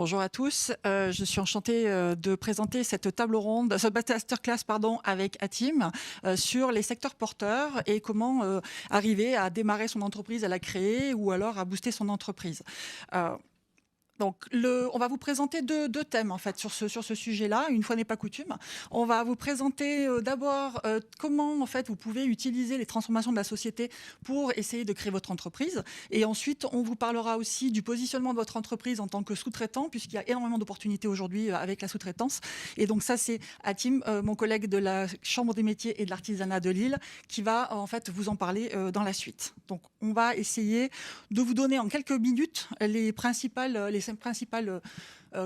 Bonjour à tous. Je suis enchantée de présenter cette table ronde, ce masterclass avec Atim sur les secteurs porteurs et comment arriver à démarrer son entreprise, à la créer ou alors à booster son entreprise. Donc, on va vous présenter deux thèmes en fait sur ce sujet-là. Une fois n'est pas coutume, on va vous présenter d'abord comment en fait vous pouvez utiliser les transformations de la société pour essayer de créer votre entreprise. Et ensuite, on vous parlera aussi du positionnement de votre entreprise en tant que sous-traitant, puisqu'il y a énormément d'opportunités aujourd'hui avec la sous-traitance. Et donc ça, c'est Atim, mon collègue de la Chambre des métiers et de l'artisanat de Lille, qui va en fait vous en parler dans la suite. Donc, on va essayer de vous donner en quelques minutes les principales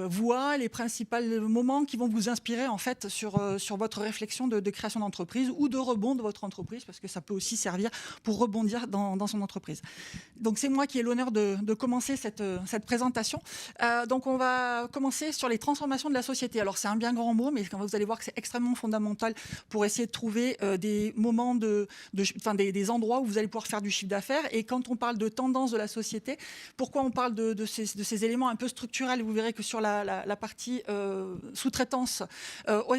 voies, les principaux moments qui vont vous inspirer en fait sur votre réflexion de création d'entreprise ou de rebond de votre entreprise, parce que ça peut aussi servir pour rebondir dans son entreprise. Donc c'est moi qui ai l'honneur de commencer cette présentation. Donc on va commencer sur les transformations de la société. Alors c'est un bien grand mot, mais vous allez voir que c'est extrêmement fondamental pour essayer de trouver des moments, des endroits où vous allez pouvoir faire du chiffre d'affaires. Et quand on parle de tendance de la société, pourquoi on parle de ces éléments un peu structurels? Vous verrez que sur la partie sous-traitance,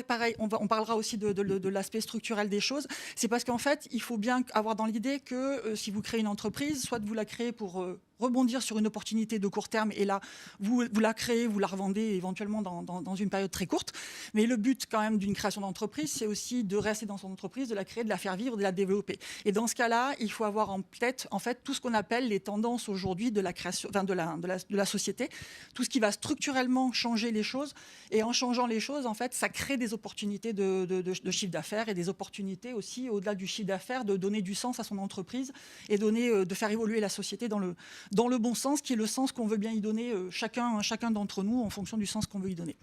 pareil, on parlera aussi de l'aspect structurel des choses. C'est parce qu'en fait, il faut bien avoir dans l'idée que si vous créez une entreprise, soit vous la créez pour rebondir sur une opportunité de court terme, et là, vous la créez, vous la revendez éventuellement dans une période très courte. Mais le but quand même d'une création d'entreprise, c'est aussi de rester dans son entreprise, de la créer, de la faire vivre, de la développer. Et dans ce cas-là, il faut avoir en tête en fait tout ce qu'on appelle les tendances aujourd'hui de la création, de la société, tout ce qui va structurellement changer les choses. Et en changeant les choses, en fait, ça crée des opportunités de chiffre d'affaires et des opportunités aussi, au-delà du chiffre d'affaires, de donner du sens à son entreprise et de faire évoluer la société dans le bon sens, qui est le sens qu'on veut bien y donner chacun d'entre nous en fonction du sens qu'on veut y donner.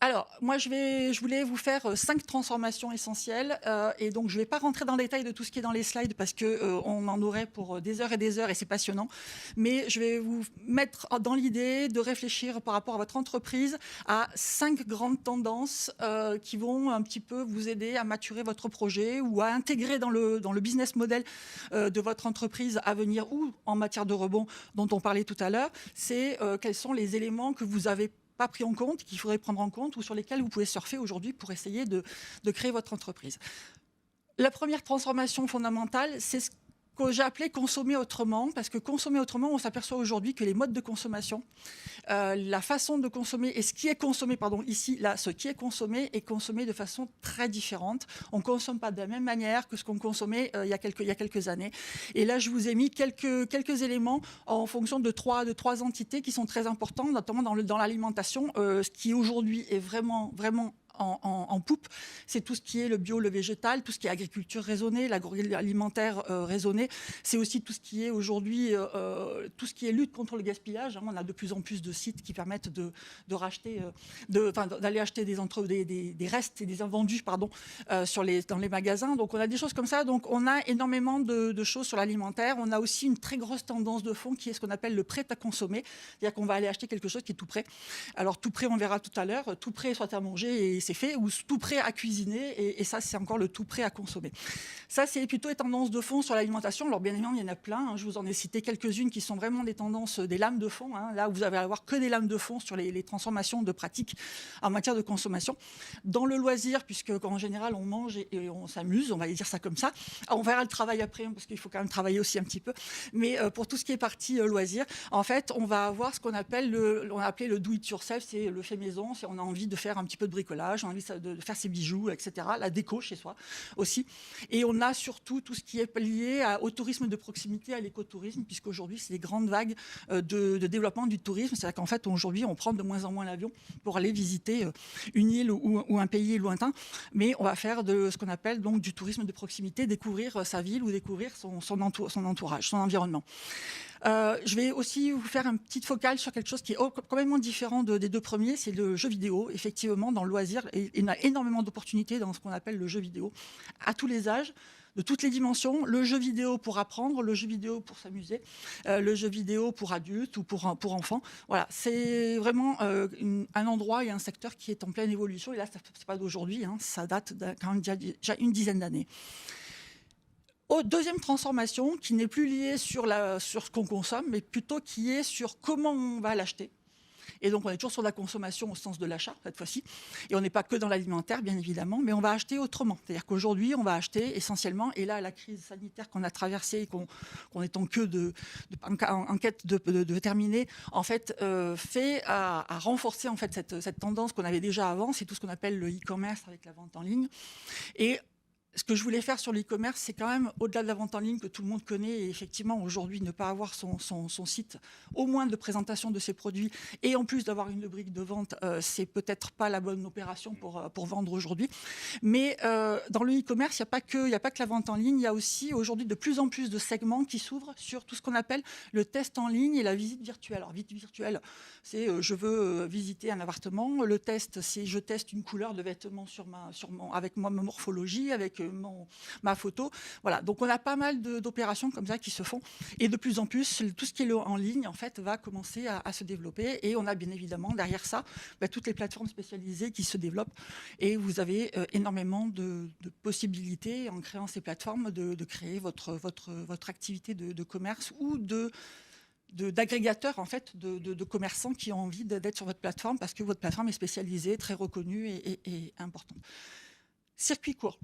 Alors, moi, je voulais vous faire 5 transformations essentielles et donc je ne vais pas rentrer dans le détail de tout ce qui est dans les slides parce qu'on en aurait pour des heures et c'est passionnant. Mais je vais vous mettre dans l'idée de réfléchir par rapport à votre entreprise à 5 grandes tendances qui vont un petit peu vous aider à maturer votre projet ou à intégrer dans le business model de votre entreprise à venir ou en matière de rebond dont on parlait tout à l'heure. C'est quels sont les éléments que vous avez pas pris en compte, qu'il faudrait prendre en compte ou sur lesquels vous pouvez surfer aujourd'hui pour essayer de créer votre entreprise. La première transformation fondamentale, c'est ce que j'ai appelé consommer autrement, parce que consommer autrement, on s'aperçoit aujourd'hui que les modes de consommation, la façon de consommer et ce qui est consommé, ce qui est consommé de façon très différente. On ne consomme pas de la même manière que ce qu'on consommait il y a quelques années. Et là, je vous ai mis quelques éléments en fonction de trois entités qui sont très importantes, notamment dans l'alimentation. Ce qui aujourd'hui est vraiment en poupe, c'est tout ce qui est le bio, le végétal, tout ce qui est agriculture raisonnée, l'agroalimentaire raisonné. C'est aussi tout ce qui est aujourd'hui, tout ce qui est lutte contre le gaspillage. On a de plus en plus de sites qui permettent d'aller acheter des restes et des invendus dans les magasins. Donc on a des choses comme ça. Donc on a énormément de choses sur l'alimentaire. On a aussi une très grosse tendance de fond qui est ce qu'on appelle le prêt à consommer. C'est-à-dire qu'on va aller acheter quelque chose qui est tout prêt. Alors tout prêt, on verra tout à l'heure, tout prêt soit à manger et c'est fait, ou tout prêt à cuisiner, et ça, c'est encore le tout prêt à consommer. Ça, c'est plutôt les tendances de fond sur l'alimentation. Alors, bien évidemment, il y en a plein. Je vous en ai cité quelques-unes qui sont vraiment des tendances, des lames de fond. Là, vous allez avoir que des lames de fond sur les transformations de pratiques en matière de consommation. Dans le loisir, puisque en général, on mange et on s'amuse, on va dire ça comme ça. On verra le travail après, parce qu'il faut quand même travailler aussi un petit peu. Mais pour tout ce qui est partie loisir, en fait, on va avoir ce qu'on appelle on a appelé le do-it-yourself, c'est le fait maison. On a envie de faire un petit peu de bricolage, on a envie de faire ses bijoux, etc. La déco chez soi aussi. Et on a surtout tout ce qui est lié au tourisme de proximité, à l'écotourisme, puisqu'aujourd'hui, c'est les grandes vagues de développement du tourisme. C'est-à-dire qu'en fait, aujourd'hui, on prend de moins en moins l'avion pour aller visiter une île ou un pays lointain. Mais on va faire de ce qu'on appelle donc du tourisme de proximité, découvrir sa ville ou découvrir son entourage, son environnement. Je vais aussi vous faire un petit focal sur quelque chose qui est complètement différent des deux premiers, c'est le jeu vidéo. Effectivement, dans le loisir, il y a énormément d'opportunités dans ce qu'on appelle le jeu vidéo, à tous les âges, de toutes les dimensions. Le jeu vidéo pour apprendre, le jeu vidéo pour s'amuser, le jeu vidéo pour adultes ou pour enfants. Voilà, c'est vraiment un endroit et un secteur qui est en pleine évolution. Et là, c'est pas d'aujourd'hui, ça date quand même déjà une dizaine d'années. Deuxième transformation, qui n'est plus liée sur ce qu'on consomme, mais plutôt qui est sur comment on va l'acheter. Et donc, on est toujours sur la consommation au sens de l'achat, cette fois-ci. Et on n'est pas que dans l'alimentaire, bien évidemment, mais on va acheter autrement. C'est-à-dire qu'aujourd'hui, on va acheter essentiellement, et là, la crise sanitaire qu'on a traversée et qu'on est en queue en quête de terminer, en fait, fait à renforcer en fait, cette tendance qu'on avait déjà avant. C'est tout ce qu'on appelle le e-commerce avec la vente en ligne. Et ce que je voulais faire sur l'e-commerce, c'est quand même, au-delà de la vente en ligne que tout le monde connaît, et effectivement, aujourd'hui, ne pas avoir son site, au moins de présentation de ses produits, et en plus d'avoir une rubrique de vente, c'est peut-être pas la bonne opération pour vendre aujourd'hui. Mais dans le e-commerce, il n'y a pas que la vente en ligne, il y a aussi aujourd'hui de plus en plus de segments qui s'ouvrent sur tout ce qu'on appelle le test en ligne et la visite virtuelle. Alors, visite virtuelle, c'est je veux visiter un appartement. Le test, c'est je teste une couleur de vêtements avec ma morphologie, avec ma photo. Voilà, donc on a pas mal d'opérations comme ça qui se font. Et de plus en plus, tout ce qui est en ligne, en fait, va commencer à se développer. Et on a bien évidemment derrière ça toutes les plateformes spécialisées qui se développent. Et vous avez énormément de possibilités en créant ces plateformes de créer votre activité de commerce ou d'agrégateurs en fait, de commerçants qui ont envie d'être sur votre plateforme parce que votre plateforme est spécialisée, très reconnue et importante. Circuit court.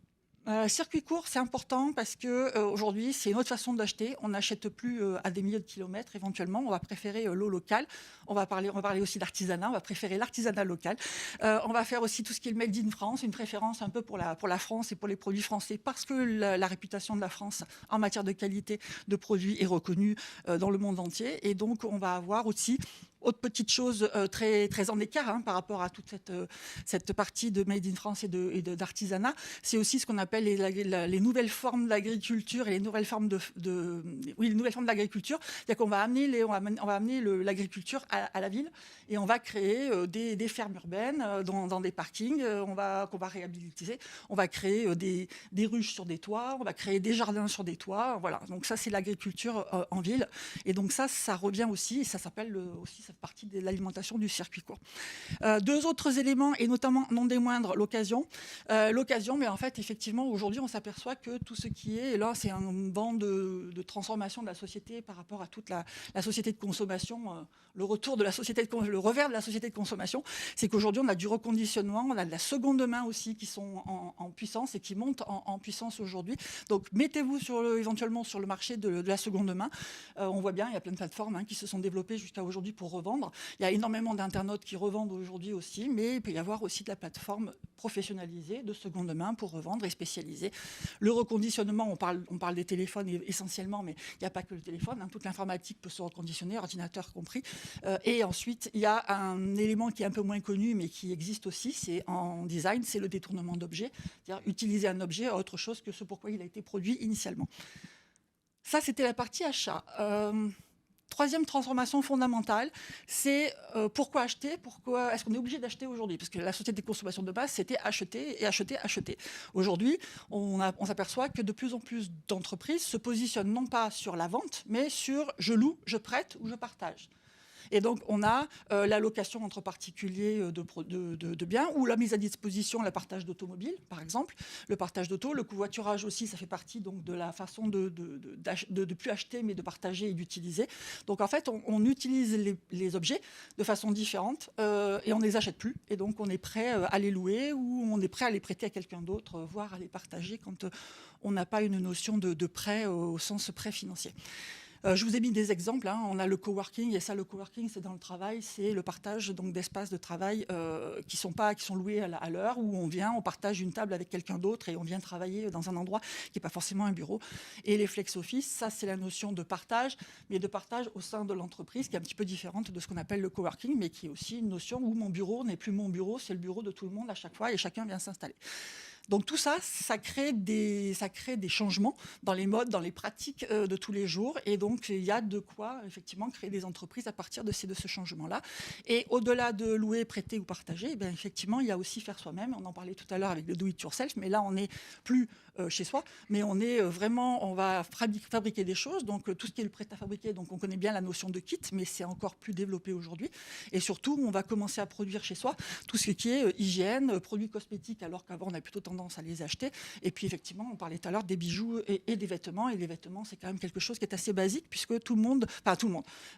Circuit court, c'est important parce que aujourd'hui, c'est une autre façon d'acheter. On n'achète plus à des milliers de kilomètres éventuellement. On va préférer l'eau locale. On va parler aussi d'artisanat. On va préférer l'artisanat local. On va faire aussi tout ce qui est le Made in France, une préférence un peu pour la France et pour les produits français parce que la réputation de la France en matière de qualité de produits est reconnue dans le monde entier. Et donc, on va avoir aussi autre petite chose très, très en écart par rapport à toute cette partie de Made in France et d'artisanat, c'est aussi ce qu'on appelle les nouvelles formes d'agriculture et les nouvelles formes les nouvelles formes d'agriculture. C'est-à-dire qu'on va amener l'agriculture à la ville et on va créer des fermes urbaines dans des parkings qu'on va réhabiliter. On va créer des ruches sur des toits, on va créer des jardins sur des toits. Voilà. Donc ça, c'est l'agriculture en ville. Et donc ça revient aussi, et ça s'appelle aussi cette partie de l'alimentation du circuit court. Deux autres éléments, et notamment non des moindres, l'occasion. L'occasion, mais en fait, effectivement, aujourd'hui, on s'aperçoit que tout ce qui est, et là, c'est un vent de transformation de la société par rapport à toute la société de consommation, le revers de la société de consommation, c'est qu'aujourd'hui, on a du reconditionnement, on a de la seconde main aussi qui sont en puissance et qui montent en puissance aujourd'hui. Donc, mettez-vous éventuellement sur le marché de la seconde main. On voit bien, il y a plein de plateformes qui se sont développées jusqu'à aujourd'hui pour revendre. Il y a énormément d'internautes qui revendent aujourd'hui aussi, mais il peut y avoir aussi de la plateforme professionnalisée de seconde main pour revendre et spécialisée. Le reconditionnement, on parle des téléphones essentiellement, mais il n'y a pas que le téléphone. Toute l'informatique peut se reconditionner, ordinateur compris. Et ensuite, il y a un élément qui est un peu moins connu, mais qui existe aussi, c'est en design, c'est le détournement d'objets. C'est-à-dire utiliser un objet à autre chose que ce pourquoi il a été produit initialement. Ça, c'était la partie achat. Troisième transformation fondamentale, c'est pourquoi acheter, pourquoi est-ce qu'on est obligé d'acheter aujourd'hui? Parce que la société de consommation de base, c'était acheter et acheter, acheter. Aujourd'hui, on s'aperçoit que de plus en plus d'entreprises se positionnent non pas sur la vente, mais sur je loue, je prête ou je partage. Et donc, on a la location entre particuliers de biens ou la mise à disposition, le partage d'automobiles, par exemple. Le partage d'auto, le covoiturage aussi, ça fait partie donc, de la façon de plus acheter, mais de partager et d'utiliser. Donc, en fait, on utilise les objets de façon différente et on ne les achète plus. Et donc, on est prêt à les louer ou on est prêt à les prêter à quelqu'un d'autre, voire à les partager quand on n'a pas une notion de prêt au sens prêt financier. Je vous ai mis des exemples. On a le coworking, et ça, le coworking, c'est dans le travail, c'est le partage donc d'espaces de travail qui sont loués à l'heure, où on partage une table avec quelqu'un d'autre et on vient travailler dans un endroit qui n'est pas forcément un bureau. Et les flex office, ça, c'est la notion de partage, mais de partage au sein de l'entreprise, qui est un petit peu différente de ce qu'on appelle le coworking, mais qui est aussi une notion où mon bureau n'est plus mon bureau, c'est le bureau de tout le monde à chaque fois et chacun vient s'installer. Donc tout ça, ça crée des changements dans les modes, dans les pratiques de tous les jours. Et donc, il y a de quoi, effectivement, créer des entreprises à partir de ce changement-là. Et au-delà de louer, prêter ou partager, effectivement, il y a aussi faire soi-même. On en parlait tout à l'heure avec le do-it-yourself, mais là, on n'est plus chez soi, mais on est vraiment, on va fabriquer des choses. Donc, tout ce qui est le prêt à fabriquer, donc on connaît bien la notion de kit, mais c'est encore plus développé aujourd'hui. Et surtout, on va commencer à produire chez soi tout ce qui est hygiène, produits cosmétiques, alors qu'avant, on a plutôt tendance tendance à les acheter. Et puis effectivement, on parlait tout à l'heure des bijoux et des vêtements. Et les vêtements, c'est quand même quelque chose qui est assez basique, puisque tout le monde,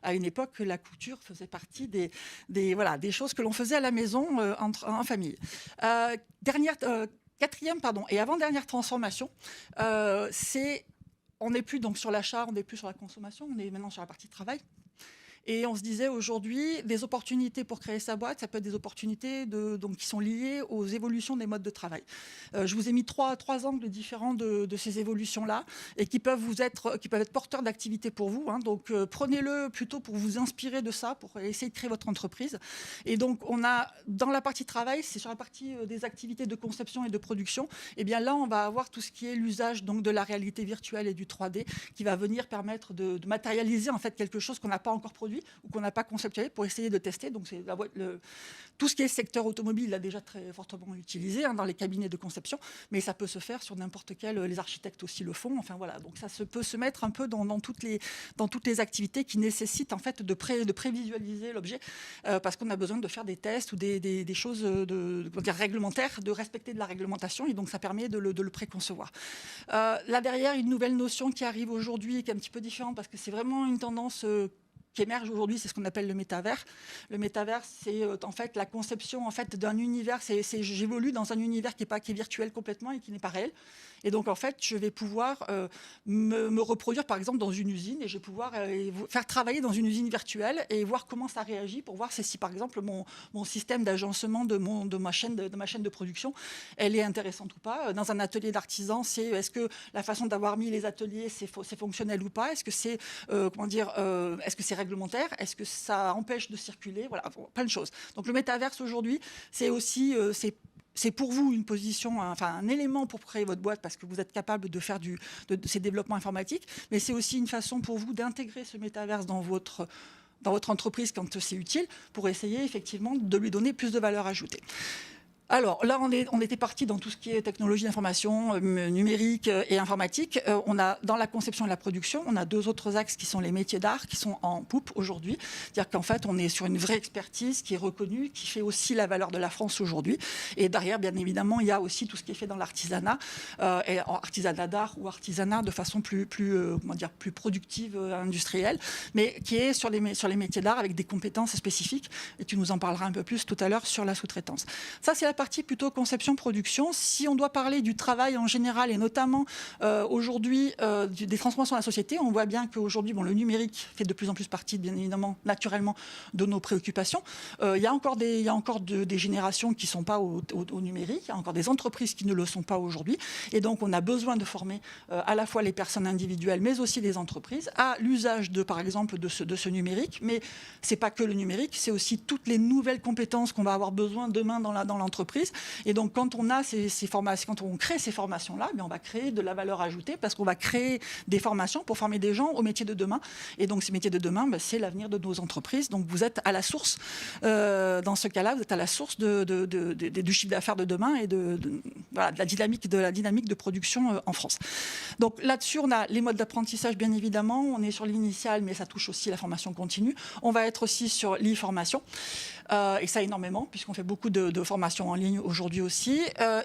à une époque, la couture faisait partie des choses que l'on faisait à la maison en famille. Quatrième et avant-dernière transformation, on n'est plus donc sur l'achat, on n'est plus sur la consommation, on est maintenant sur la partie travail. Et on se disait aujourd'hui, des opportunités pour créer sa boîte, ça peut être des opportunités qui sont liées aux évolutions des modes de travail. Je vous ai mis trois angles différents de ces évolutions-là et qui peuvent être porteurs d'activités pour vous. Donc prenez-le plutôt pour vous inspirer de ça, pour essayer de créer votre entreprise. Et donc on a dans la partie travail, c'est sur la partie des activités de conception et de production. Et bien là, on va avoir tout ce qui est l'usage donc de la réalité virtuelle et du 3D qui va venir permettre de matérialiser en fait quelque chose qu'on n'a pas encore produit ou qu'on n'a pas conceptualisé pour essayer de tester. Donc c'est tout ce qui est secteur automobile, il a déjà très fortement utilisé dans les cabinets de conception, mais ça peut se faire sur n'importe quel. Les architectes aussi le font. Enfin voilà, donc ça peut se mettre un peu dans toutes les activités qui nécessitent en fait de prévisualiser l'objet, parce qu'on a besoin de faire des tests ou des choses réglementaires, de respecter de la réglementation, et donc ça permet de le préconcevoir. Là derrière, une nouvelle notion qui arrive aujourd'hui, qui est un petit peu différente parce que c'est vraiment une tendance qui émerge aujourd'hui, c'est ce qu'on appelle le métavers. Le métavers, c'est en fait la conception en fait d'un univers. J'évolue dans un univers qui est virtuel complètement et qui n'est pas réel. Et donc en fait, je vais pouvoir me reproduire par exemple dans une usine, et je vais pouvoir faire travailler dans une usine virtuelle et voir comment ça réagit, pour voir si par exemple mon système d'agencement de ma chaîne de production, elle est intéressante ou pas. Dans un atelier d'artisan, est-ce que la façon d'avoir mis les ateliers, c'est fonctionnel ou pas? Est-ce que c'est est-ce que c'est réglementaire? Est-ce que ça empêche de circuler? Voilà, plein de choses. Donc le métaverse aujourd'hui, c'est aussi c'est pour vous une position, un élément pour créer votre boîte parce que vous êtes capable de faire de ces développements informatiques, mais c'est aussi une façon pour vous d'intégrer ce métaverse dans votre entreprise quand c'est utile, pour essayer effectivement de lui donner plus de valeur ajoutée. Alors là, on était parti dans tout ce qui est technologie d'information, numérique et informatique. On a dans la conception et la production, on a deux autres axes qui sont les métiers d'art, qui sont en poupe aujourd'hui. C'est-à-dire qu'en fait, on est sur une vraie expertise qui est reconnue, qui fait aussi la valeur de la France aujourd'hui. Et derrière, bien évidemment, il y a aussi tout ce qui est fait dans l'artisanat, et artisanat d'art ou artisanat de façon plus productive, industrielle, mais qui est sur les métiers d'art avec des compétences spécifiques. Et tu nous en parleras un peu plus tout à l'heure sur la sous-traitance. Ça, c'est la partie plutôt conception-production. Si on doit parler du travail en général, et notamment aujourd'hui des transformations de la société, on voit bien qu'aujourd'hui, le numérique fait de plus en plus partie, bien évidemment, naturellement, de nos préoccupations. Il y a encore des générations qui ne sont pas au numérique, il y a encore des entreprises qui ne le sont pas aujourd'hui, et donc on a besoin de former à la fois les personnes individuelles, mais aussi les entreprises, à l'usage par exemple, de ce numérique. Mais ce n'est pas que le numérique, c'est aussi toutes les nouvelles compétences qu'on va avoir besoin demain dans l'entreprise. Et donc, quand on a ces formations, quand on crée ces formations-là, on va créer de la valeur ajoutée parce qu'on va créer des formations pour former des gens aux métiers de demain. Et donc, ces métiers de demain, c'est l'avenir de nos entreprises. Donc, vous êtes à la source, dans ce cas-là, vous êtes à la source du chiffre d'affaires de demain et de la dynamique de production en France. Donc, là-dessus, on a les modes d'apprentissage, bien évidemment. On est sur l'initial, mais ça touche aussi la formation continue. On va être aussi sur l'e-formation. Et ça énormément, puisqu'on fait beaucoup de formations en ligne aujourd'hui aussi.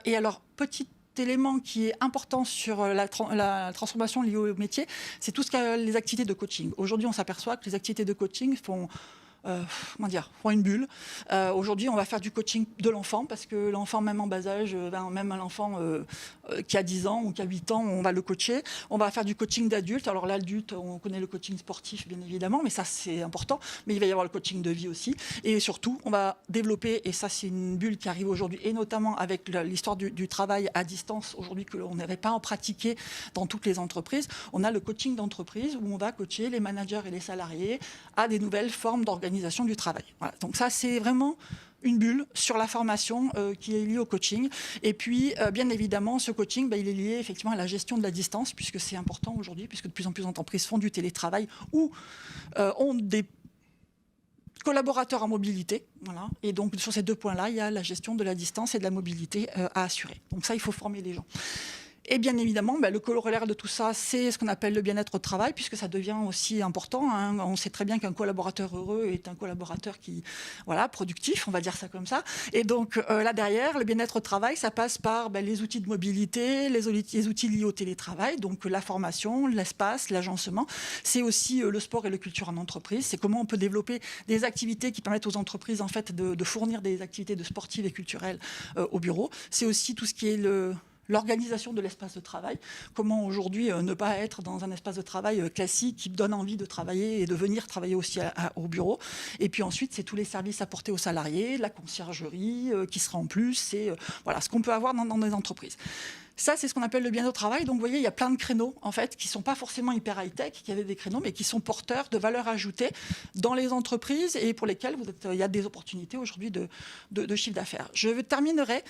Et alors, petit élément qui est important sur la transformation liée au métier, c'est tout les activités de coaching. Aujourd'hui, on s'aperçoit que les activités de coaching font une bulle. Aujourd'hui, on va faire du coaching de l'enfant, parce que l'enfant, même en bas âge, même un enfant qui a 10 ans ou qui a 8 ans, on va le coacher. On va faire du coaching d'adulte. Alors l'adulte, on connaît le coaching sportif, bien évidemment, mais ça, c'est important. Mais il va y avoir le coaching de vie aussi. Et surtout, on va développer, et ça, c'est une bulle qui arrive aujourd'hui, et notamment avec l'histoire du travail à distance, aujourd'hui, que l'on n'avait pas en pratiqué dans toutes les entreprises. On a le coaching d'entreprise, où on va coacher les managers et les salariés à des nouvelles formes d'organisation du travail. Voilà. Donc ça, c'est vraiment une bulle sur la formation qui est liée au coaching. Et puis, bien évidemment, ce coaching, il est lié effectivement à la gestion de la distance, puisque c'est important aujourd'hui, puisque de plus en plus d'entreprises font du télétravail ou ont des collaborateurs en mobilité. Voilà. Et donc, sur ces deux points-là, il y a la gestion de la distance et de la mobilité à assurer. Donc ça, il faut former les gens. Et bien évidemment, le corollaire de tout ça, c'est ce qu'on appelle le bien-être au travail, puisque ça devient aussi important. Hein. On sait très bien qu'un collaborateur heureux est un collaborateur qui, productif, on va dire ça comme ça. Et donc là derrière, le bien-être au travail, ça passe par les outils de mobilité, les outils liés au télétravail, donc la formation, l'espace, l'agencement. C'est aussi le sport et la culture en entreprise. C'est comment on peut développer des activités qui permettent aux entreprises en fait de fournir des activités sportives et culturelles au bureau. C'est aussi tout ce qui est l'organisation de l'espace de travail. Comment aujourd'hui ne pas être dans un espace de travail classique qui donne envie de travailler et de venir travailler aussi au bureau. Et puis ensuite, c'est tous les services apportés aux salariés, la conciergerie qui sera en plus. C'est ce qu'on peut avoir dans des entreprises. Ça, c'est ce qu'on appelle le bien-être au travail. Donc, vous voyez, il y a plein de créneaux, en fait, qui ne sont pas forcément hyper high-tech, qui avaient des créneaux, mais qui sont porteurs de valeur ajoutée dans les entreprises et pour lesquels il y a des opportunités aujourd'hui de chiffre d'affaires. Je terminerai,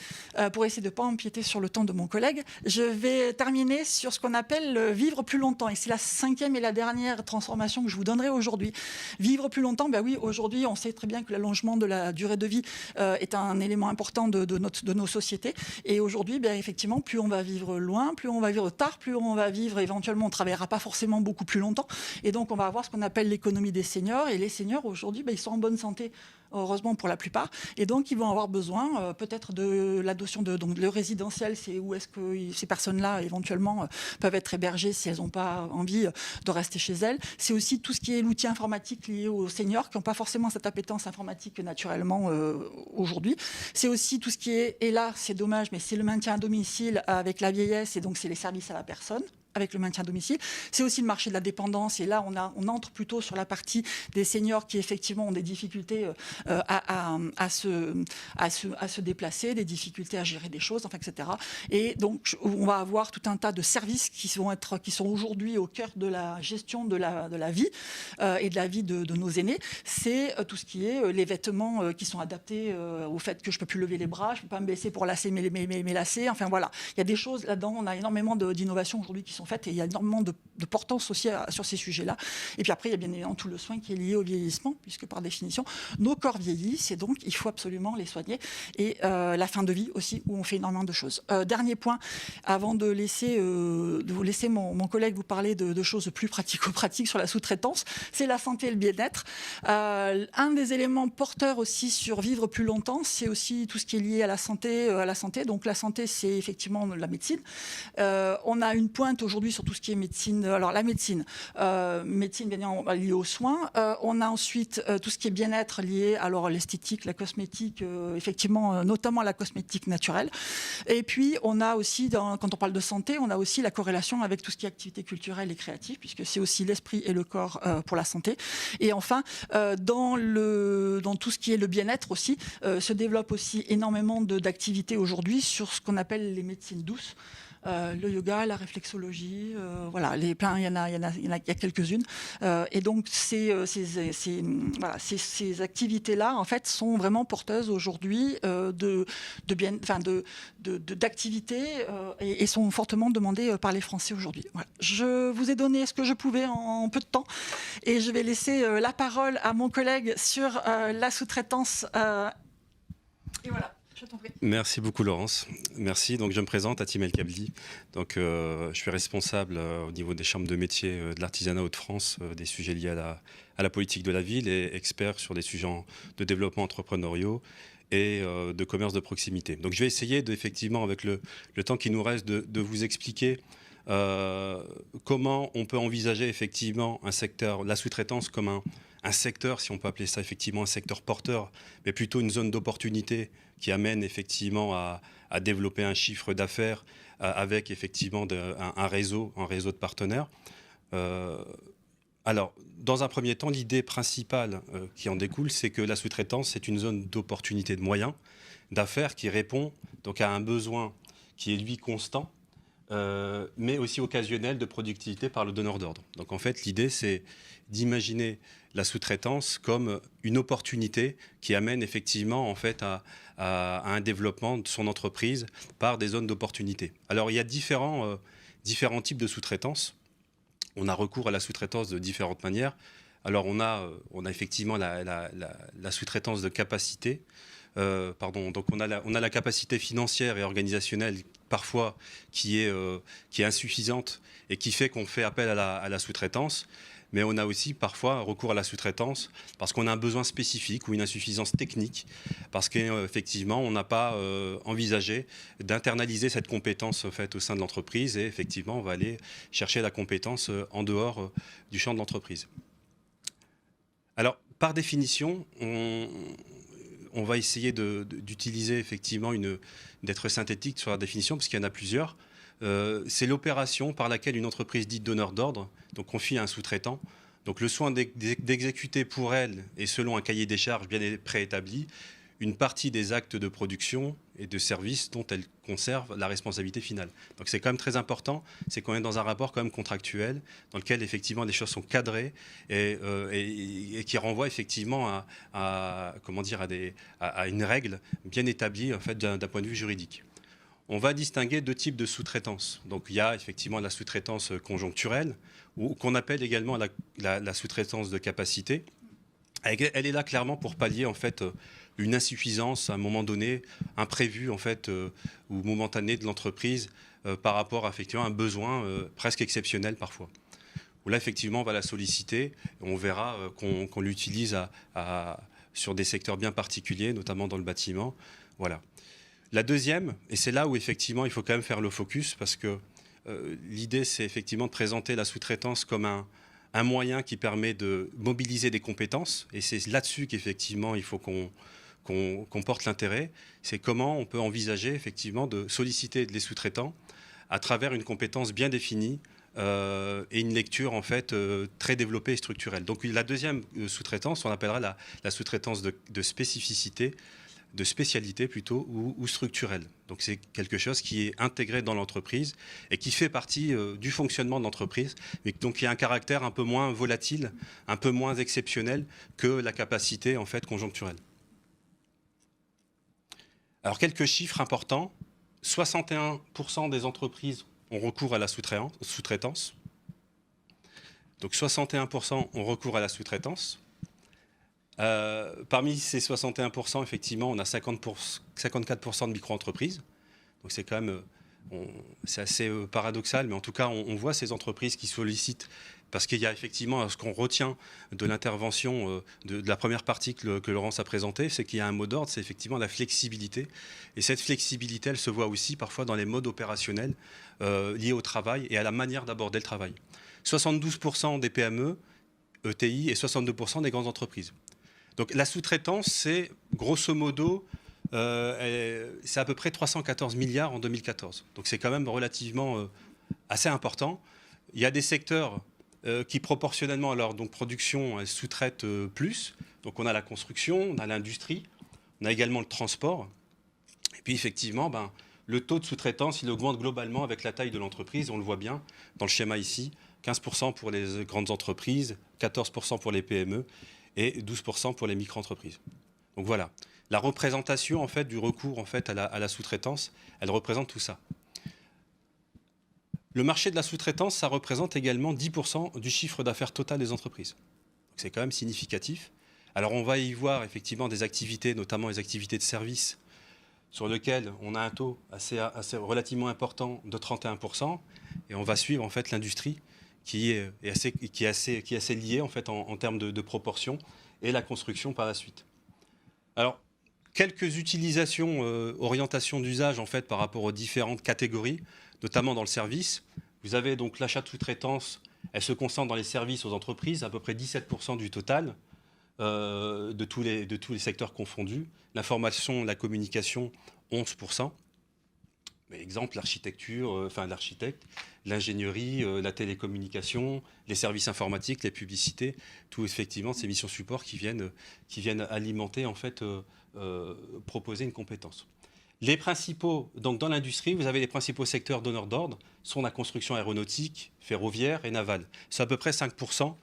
pour essayer de ne pas empiéter sur le temps de mon collègue, je vais terminer sur ce qu'on appelle vivre plus longtemps. Et c'est la 5e et la dernière transformation que je vous donnerai aujourd'hui. Vivre plus longtemps, oui, aujourd'hui, on sait très bien que l'allongement de la durée de vie est un élément important de nos sociétés. Et aujourd'hui, effectivement, plus on va vivre loin, plus on va vivre tard, plus on va vivre éventuellement, on ne travaillera pas forcément beaucoup plus longtemps. Et donc, on va avoir ce qu'on appelle l'économie des seniors. Et les seniors, aujourd'hui, ils sont en bonne santé, heureusement pour la plupart. Et donc, ils vont avoir besoin peut-être de la notion donc le résidentiel, c'est où est-ce que ces personnes-là, éventuellement, peuvent être hébergées si elles n'ont pas envie de rester chez elles. C'est aussi tout ce qui est l'outil informatique lié aux seniors qui n'ont pas forcément cette appétence informatique naturellement aujourd'hui. C'est aussi tout ce qui est, et là, c'est dommage, mais c'est le maintien à domicile avec la vieillesse, et donc c'est les services à la personne avec le maintien à domicile. C'est aussi le marché de la dépendance, et là on entre plutôt sur la partie des seniors qui effectivement ont des difficultés à se déplacer, des difficultés à gérer des choses, etc. Et donc on va avoir tout un tas de services qui sont aujourd'hui au cœur de la gestion de la vie et de la vie de nos aînés. C'est tout ce qui est les vêtements qui sont adaptés au fait que je ne peux plus lever les bras, je ne peux pas me baisser pour lasser mes lacets, enfin voilà. Il y a des choses là-dedans, on a énormément d'innovations aujourd'hui qui sont faites, et il y a énormément de portance aussi sur ces sujets-là. Et puis après, il y a bien évidemment tout le soin qui est lié au vieillissement, puisque par définition, nos corps vieillissent, et donc il faut absolument les soigner. Et la fin de vie aussi, où on fait énormément de choses. Dernier point, avant de vous laisser mon collègue vous parler de choses plus pratico-pratiques sur la sous-traitance, c'est la santé et le bien-être. Un des éléments porteurs aussi sur vivre plus longtemps, c'est aussi tout ce qui est lié à la santé. Donc la santé, c'est effectivement la médecine. On a une pointe aujourd'hui sur tout ce qui est médecine. Alors la médecine bien liée aux soins. On a ensuite tout ce qui est bien-être lié à l'esthétique, la cosmétique, effectivement, notamment la cosmétique naturelle. Et puis on a aussi, quand on parle de santé, on a aussi la corrélation avec tout ce qui est activité culturelle et créative, puisque c'est aussi l'esprit et le corps pour la santé. Et enfin, dans tout ce qui est le bien-être aussi, se développe aussi énormément d'activités aujourd'hui sur ce qu'on appelle les médecines douces. Le yoga, la réflexologie, il y a quelques-unes. Et donc ces activités-là, en fait, sont vraiment porteuses aujourd'hui d'activités et sont fortement demandées par les Français aujourd'hui. Voilà. Je vous ai donné ce que je pouvais en peu de temps, et je vais laisser la parole à mon collègue sur la sous-traitance. Et voilà. Merci beaucoup Laurence. Merci. Donc je me présente, Hatim El Kabli. Donc je suis responsable au niveau des chambres de métiers de l'artisanat Hauts-de-France des sujets liés à la politique de la ville, et expert sur des sujets de développement entrepreneuriaux et de commerce de proximité. Donc je vais essayer effectivement, avec le temps qui nous reste, de vous expliquer comment on peut envisager effectivement un secteur, la sous-traitance, comme un secteur, si on peut appeler ça effectivement un secteur porteur, mais plutôt une zone d'opportunité qui amène effectivement à développer un chiffre d'affaires avec effectivement un réseau de partenaires. Alors, dans un premier temps, l'idée principale qui en découle, c'est que la sous-traitance, c'est une zone d'opportunité de moyens, d'affaires qui répond donc à un besoin qui est lui constant, mais aussi occasionnel de productivité par le donneur d'ordre. Donc en fait, l'idée, c'est d'imaginer la sous-traitance comme une opportunité qui amène effectivement en fait à un développement de son entreprise par des zones d'opportunité. Alors il y a différents types de sous-traitance. On a recours à la sous-traitance de différentes manières. Alors on a effectivement la sous-traitance de capacité. Donc on a la capacité financière et organisationnelle parfois qui est insuffisante et qui fait qu'on fait appel à la sous-traitance. Mais on a aussi parfois recours à la sous-traitance parce qu'on a un besoin spécifique ou une insuffisance technique, parce qu'effectivement, on n'a pas envisagé d'internaliser cette compétence en fait, au sein de l'entreprise, et effectivement, on va aller chercher la compétence en dehors du champ de l'entreprise. Alors, par définition, on va essayer d'utiliser effectivement d'être synthétique sur la définition, parce qu'il y en a plusieurs. C'est l'opération par laquelle une entreprise dite donneur d'ordre, donc confie à un sous-traitant, donc le soin d'exécuter pour elle, et selon un cahier des charges bien préétabli, une partie des actes de production et de services dont elle conserve la responsabilité finale. Donc c'est quand même très important, c'est qu'on est dans un rapport quand même contractuel, dans lequel effectivement les choses sont cadrées et qui renvoie effectivement comment dire, à une règle bien établie en fait, d'un point de vue juridique. On va distinguer deux types de sous-traitance. Donc il y a effectivement la sous-traitance conjoncturelle, ou qu'on appelle également la sous-traitance de capacité. Elle est là clairement pour pallier en fait une insuffisance à un moment donné, imprévu en fait ou momentané de l'entreprise par rapport à effectivement un besoin presque exceptionnel parfois. Où là effectivement on va la solliciter, et on verra qu'on l'utilise sur des secteurs bien particuliers, notamment dans le bâtiment. Voilà. La deuxième, et c'est là où effectivement il faut quand même faire le focus, parce que l'idée c'est effectivement de présenter la sous-traitance comme un moyen qui permet de mobiliser des compétences, et c'est là-dessus qu'effectivement il faut qu'on porte l'intérêt, c'est comment on peut envisager effectivement de solliciter les sous-traitants à travers une compétence bien définie et une lecture en fait très développée et structurelle. Donc la deuxième sous-traitance, on appellera la sous-traitance de spécificité, de spécialité plutôt, ou structurelle. Donc c'est quelque chose qui est intégré dans l'entreprise et qui fait partie du fonctionnement de l'entreprise, mais donc qui a un caractère un peu moins volatile, un peu moins exceptionnel que la capacité en fait conjoncturelle. Alors quelques chiffres importants. 61% des entreprises ont recours à la sous-traitance. Donc 61% ont recours à la sous-traitance. Parmi ces 61%, effectivement, on a 54% de micro-entreprises. Donc c'est quand même, c'est assez paradoxal, mais en tout cas, on voit ces entreprises qui sollicitent, parce qu'il y a effectivement ce qu'on retient de l'intervention de la première partie que Laurence a présentée, c'est qu'il y a un mot d'ordre, c'est effectivement la flexibilité. Et cette flexibilité, elle se voit aussi parfois dans les modes opérationnels liés au travail et à la manière d'aborder le travail. 72% des PME, ETI et 62% des grandes entreprises. Donc la sous-traitance, c'est grosso modo, c'est à peu près 314 milliards en 2014. Donc c'est quand même relativement assez important. Il y a des secteurs qui proportionnellement à leur production sous-traitent plus. Donc on a la construction, on a l'industrie, on a également le transport. Et puis effectivement, le taux de sous-traitance, il augmente globalement avec la taille de l'entreprise. On le voit bien dans le schéma ici. 15% pour les grandes entreprises, 14% pour les PME et 12% pour les micro-entreprises. Donc voilà, la représentation en fait, du recours en fait, à la sous-traitance, elle représente tout ça. Le marché de la sous-traitance, ça représente également 10% du chiffre d'affaires total des entreprises. C'est quand même significatif. Alors on va y voir effectivement des activités, notamment les activités de service, sur lesquelles on a un taux assez relativement important de 31%, et on va suivre en fait l'industrie, qui est assez lié en fait en termes de proportion, et la construction par la suite. Alors, quelques utilisations, orientations d'usage en fait par rapport aux différentes catégories, notamment dans le service. Vous avez donc l'achat de sous-traitance, elle se concentre dans les services aux entreprises, à peu près 17% du total, de tous les secteurs confondus. L'information, la communication, 11%. Exemple, l'architecture, l'architecte, l'ingénierie, la télécommunication, les services informatiques, les publicités, tout effectivement ces missions support qui viennent alimenter, en fait, proposer une compétence. Les principaux, donc dans l'industrie, vous avez les principaux secteurs donneurs d'ordre, sont la construction aéronautique, ferroviaire et navale. C'est à peu près 5%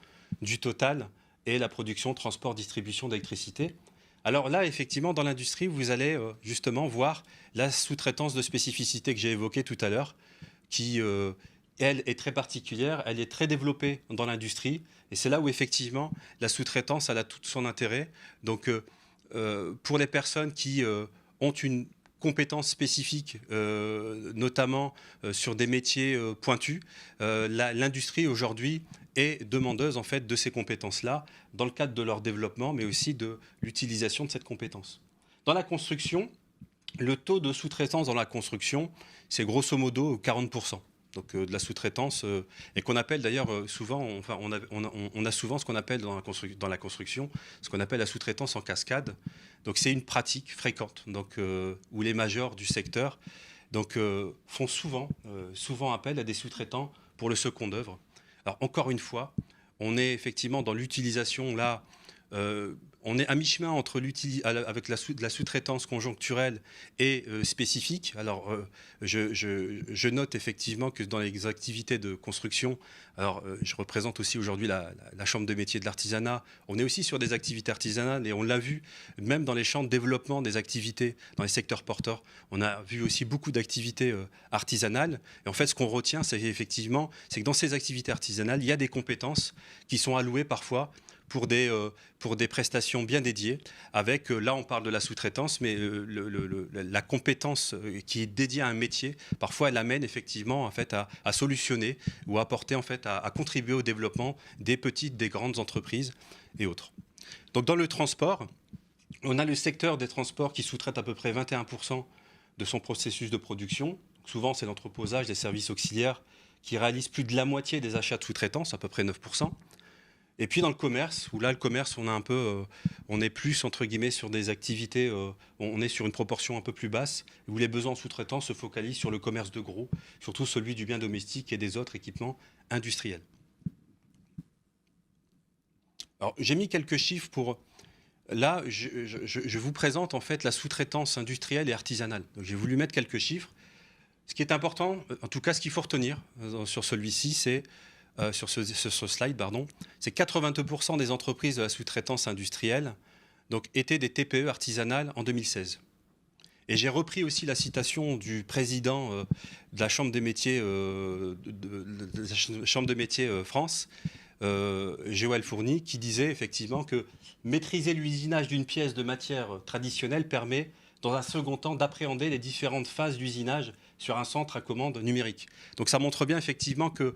du total et la production, transport, distribution d'électricité. Alors là, effectivement, dans l'industrie, vous allez justement voir la sous-traitance de spécificité que j'ai évoquée tout à l'heure, qui, elle, est très particulière, elle est très développée dans l'industrie, et c'est là où, effectivement, la sous-traitance, elle a tout son intérêt. Donc, pour les personnes qui ont une compétences spécifiques, notamment sur des métiers pointus, l'industrie aujourd'hui est demandeuse en fait de ces compétences-là dans le cadre de leur développement, mais aussi de l'utilisation de cette compétence. Dans la construction, le taux de sous-traitance dans la construction, c'est grosso modo 40%. Donc de la sous-traitance, et qu'on appelle d'ailleurs souvent, enfin on a souvent ce qu'on appelle dans la construction, ce qu'on appelle la sous-traitance en cascade. Donc c'est une pratique fréquente, donc où les majors du secteur font souvent appel à des sous-traitants pour le second d'œuvre. Alors encore une fois, on est effectivement dans l'utilisation là. On est à mi-chemin entre avec la sous-traitance conjoncturelle et spécifique. Alors, je note effectivement que dans les activités de construction, alors je représente aussi aujourd'hui la Chambre de métiers de l'artisanat, on est aussi sur des activités artisanales et on l'a vu, même dans les champs de développement des activités, dans les secteurs porteurs, on a vu aussi beaucoup d'activités artisanales. Et en fait, ce qu'on retient, c'est effectivement, c'est que dans ces activités artisanales, il y a des compétences qui sont allouées parfois pour des prestations bien dédiées, avec, là on parle de la sous-traitance, mais la compétence qui est dédiée à un métier, parfois elle amène effectivement en fait, à solutionner ou à apporter en fait, à contribuer au développement des petites, des grandes entreprises et autres. Donc dans le transport, on a le secteur des transports qui sous-traite à peu près 21% de son processus de production. Souvent c'est l'entreposage, des services auxiliaires qui réalisent plus de la moitié des achats de sous-traitance, à peu près 9%. Et puis dans le commerce, où là le commerce on est plus entre guillemets sur des activités, on est sur une proportion un peu plus basse, où les besoins en sous-traitants se focalisent sur le commerce de gros, surtout celui du bien domestique et des autres équipements industriels. Alors j'ai mis quelques chiffres pour... Là, je vous présente en fait la sous-traitance industrielle et artisanale. Donc j'ai voulu mettre quelques chiffres. Ce qui est important, en tout cas ce qu'il faut retenir sur celui-ci, c'est... sur ce slide, c'est 82% des entreprises de la sous-traitance industrielle étaient des TPE artisanales en 2016. Et j'ai repris aussi la citation du président de la Chambre des métiers, Chambre de métiers France, Joël Fourny, qui disait effectivement que maîtriser l'usinage d'une pièce de matière traditionnelle permet, dans un second temps, d'appréhender les différentes phases d'usinage sur un centre à commande numérique. Donc ça montre bien effectivement que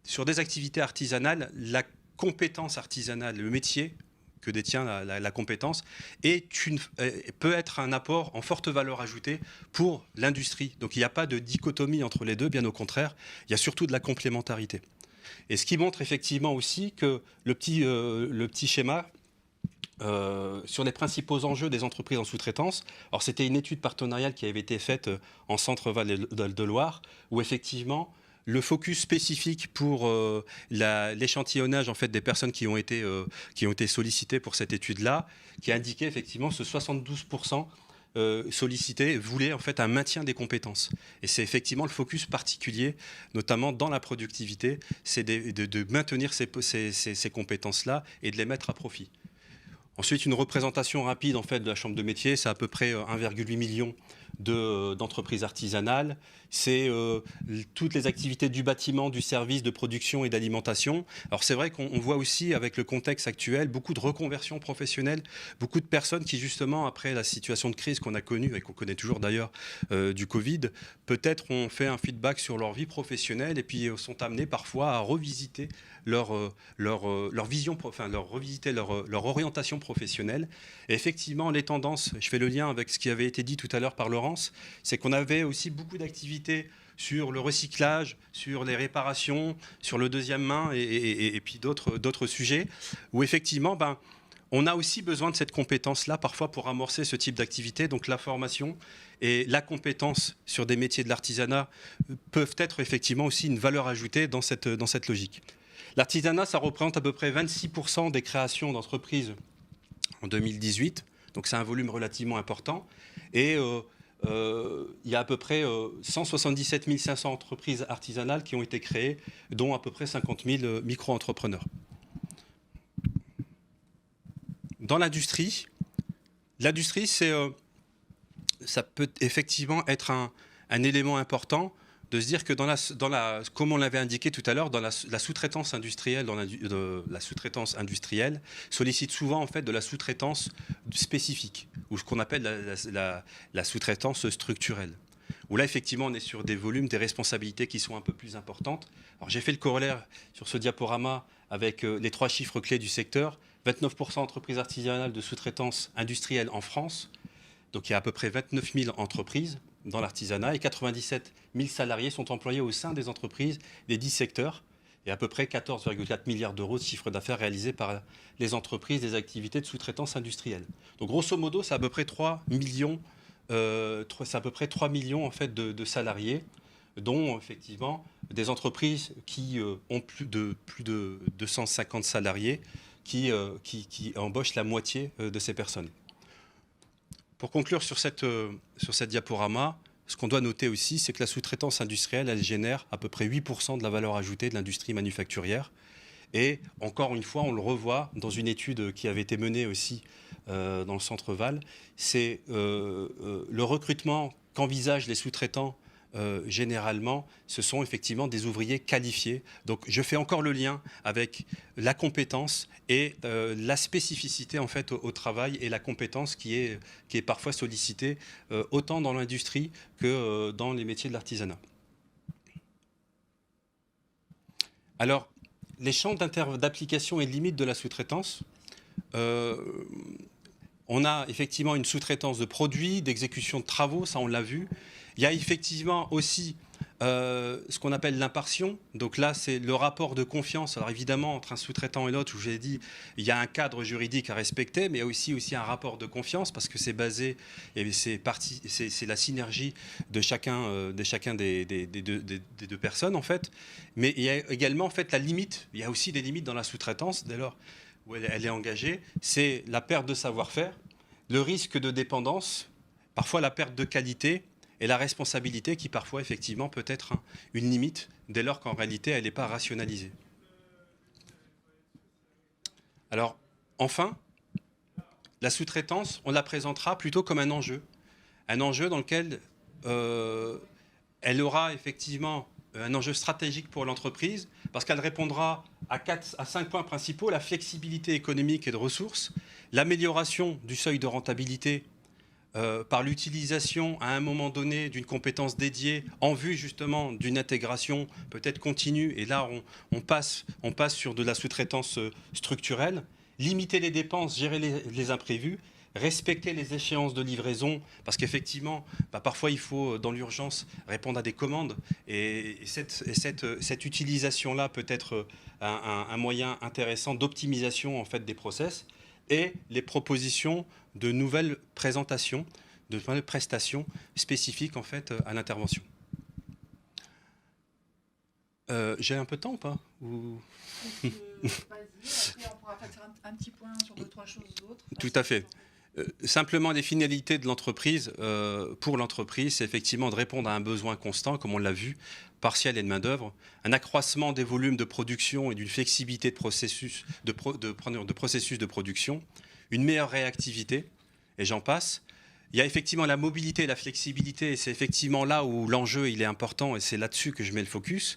sur des activités artisanales, la compétence artisanale, le métier que détient la compétence, peut être un apport en forte valeur ajoutée pour l'industrie. Donc il n'y a pas de dichotomie entre les deux, bien au contraire, il y a surtout de la complémentarité. Et ce qui montre effectivement aussi que le petit schéma sur les principaux enjeux des entreprises en sous-traitance, alors c'était une étude partenariale qui avait été faite en Centre-Val de Loire, où effectivement le focus spécifique pour l'échantillonnage en fait, des personnes qui ont été sollicitées pour cette étude-là, qui indiquait effectivement ce 72% sollicités voulaient en fait un maintien des compétences. Et c'est effectivement le focus particulier, notamment dans la productivité, c'est de maintenir ces compétences-là et de les mettre à profit. Ensuite, une représentation rapide en fait, de la Chambre de métier, c'est à peu près 1,8 million d'entreprises artisanales. C'est toutes les activités du bâtiment, du service, de production et d'alimentation. Alors c'est vrai qu'on voit aussi, avec le contexte actuel, beaucoup de reconversions professionnelles, beaucoup de personnes qui, justement, après la situation de crise qu'on a connue, et qu'on connaît toujours d'ailleurs du Covid, peut-être ont fait un feedback sur leur vie professionnelle et puis sont amenés parfois à revisiter leur vision, enfin revisiter leur orientation professionnelle. Et effectivement, les tendances, je fais le lien avec ce qui avait été dit tout à l'heure par Laurence, c'est qu'on avait aussi beaucoup d'activités sur le recyclage, sur les réparations, sur le deuxième main et puis d'autres sujets où effectivement, on a aussi besoin de cette compétence-là parfois pour amorcer ce type d'activité. Donc la formation et la compétence sur des métiers de l'artisanat peuvent être effectivement aussi une valeur ajoutée dans cette logique. L'artisanat, ça représente à peu près 26% des créations d'entreprises en 2018, donc c'est un volume relativement important. Et il y a à peu près 177 500 entreprises artisanales qui ont été créées, dont à peu près 50 000 micro-entrepreneurs. Dans l'industrie, ça peut effectivement être un élément important de se dire que comme on l'avait indiqué tout à l'heure, dans la sous-traitance industrielle, la sous-traitance industrielle sollicite souvent en fait de la sous-traitance spécifique, ou ce qu'on appelle la sous-traitance structurelle. Où là, effectivement, on est sur des volumes, des responsabilités qui sont un peu plus importantes. Alors, j'ai fait le corollaire sur ce diaporama avec les 3 chiffres clés du secteur. 29% d'entreprises artisanales de sous-traitance industrielle en France. Donc, il y a à peu près 29 000 entreprises dans l'artisanat et 97 000 salariés sont employés au sein des entreprises des 10 secteurs. Et à peu près 14,4 milliards d'euros de chiffre d'affaires réalisés par les entreprises des activités de sous-traitance industrielle. Donc, grosso modo, c'est à peu près 3 millions en fait de salariés, dont effectivement des entreprises qui ont plus de 250 salariés qui embauchent la moitié de ces personnes. Pour conclure sur cette diaporama, ce qu'on doit noter aussi, c'est que la sous-traitance industrielle, elle génère à peu près 8% de la valeur ajoutée de l'industrie manufacturière. Et encore une fois, on le revoit dans une étude qui avait été menée aussi dans le Centre Val, c'est le recrutement qu'envisagent les sous-traitants généralement, ce sont effectivement des ouvriers qualifiés. Donc je fais encore le lien avec la compétence et la spécificité en fait au travail et la compétence qui est parfois sollicitée autant dans l'industrie que dans les métiers de l'artisanat. Alors, les champs d'application et de limites de la sous-traitance, on a effectivement une sous-traitance de produits, d'exécution de travaux, ça on l'a vu. Il y a effectivement aussi ce qu'on appelle l'impartition. Donc là, c'est le rapport de confiance. Alors évidemment, entre un sous-traitant et l'autre, je vous ai dit, il y a un cadre juridique à respecter, mais il y a aussi un rapport de confiance parce que c'est basé, et c'est la synergie de chacun des deux personnes en fait. Mais il y a également en fait la limite. Il y a aussi des limites dans la sous-traitance dès lors où elle est engagée. C'est la perte de savoir-faire, le risque de dépendance, parfois la perte de qualité. Et la responsabilité qui parfois, effectivement, peut être une limite dès lors qu'en réalité, elle n'est pas rationalisée. Alors, enfin, la sous-traitance, on la présentera plutôt comme un enjeu dans lequel elle aura effectivement un enjeu stratégique pour l'entreprise, parce qu'elle répondra à 5 points principaux: la flexibilité économique et de ressources, l'amélioration du seuil de rentabilité par l'utilisation à un moment donné d'une compétence dédiée en vue justement d'une intégration peut-être continue, et là on passe sur de la sous-traitance structurelle, limiter les dépenses, gérer les imprévus, respecter les échéances de livraison, parce qu'effectivement, parfois il faut dans l'urgence répondre à des commandes, et cette utilisation-là peut être un moyen intéressant d'optimisation en fait des process, et les propositions de nouvelles présentations, de nouvelles prestations spécifiques en fait à l'intervention. J'ai un peu de temps ou pas Vas-y, après on pourra faire un petit point sur 2-3 choses d'autres. Tout à fait. Simplement, les finalités de l'entreprise, pour l'entreprise, c'est effectivement de répondre à un besoin constant, comme on l'a vu, partiel et de main-d'œuvre, un accroissement des volumes de production et d'une flexibilité de processus de production, une meilleure réactivité, et j'en passe. Il y a effectivement la mobilité et la flexibilité, et c'est effectivement là où l'enjeu il est important, et c'est là-dessus que je mets le focus.